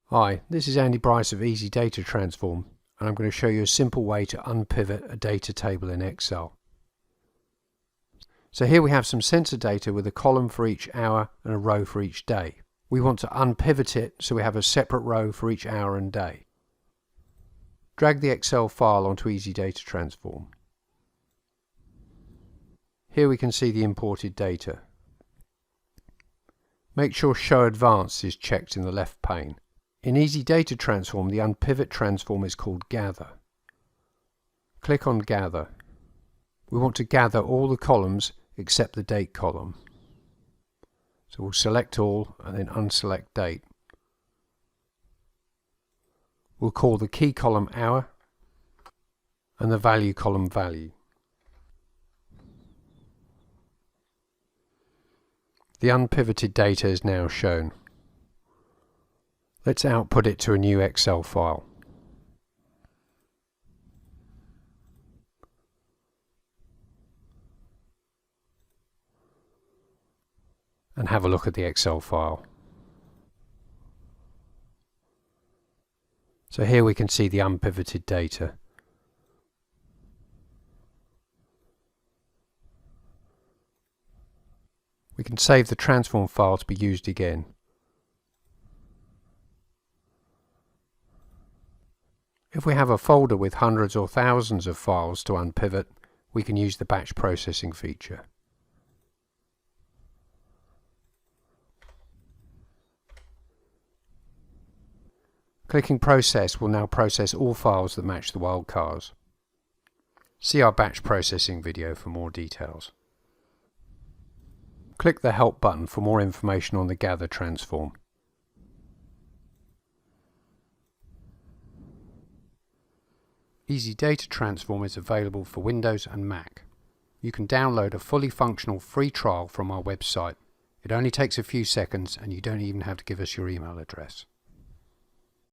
Hi, this is Andy Bryce of Easy Data Transform, and I'm going to show you a simple way to unpivot a data table in Excel. So here we have some sensor data with a column for each hour and a row for each day. We want to unpivot it so we have a separate row for each hour and day. Drag the Excel file onto Easy Data Transform. Here we can see the imported data. Make sure Show Advanced is checked in the left pane. In Easy Data Transform, the unpivot transform is called Gather. Click on Gather. We want to gather all the columns except the date column. So we'll select all and then unselect date. We'll call the key column Hour and the value column Value. The unpivoted data is now shown. Let's output it to a new Excel file. And have a look at the Excel file. So here we can see the unpivoted data. We can save the transform file to be used again. If we have a folder with hundreds or thousands of files to unpivot, we can use the batch processing feature. Clicking Process will now process all files that match the wildcards. See our batch processing video for more details. Click the Help button for more information on the Gather transform. Easy Data Transform is available for Windows and Mac. You can download a fully functional free trial from our website. It only takes a few seconds and you don't even have to give us your email address.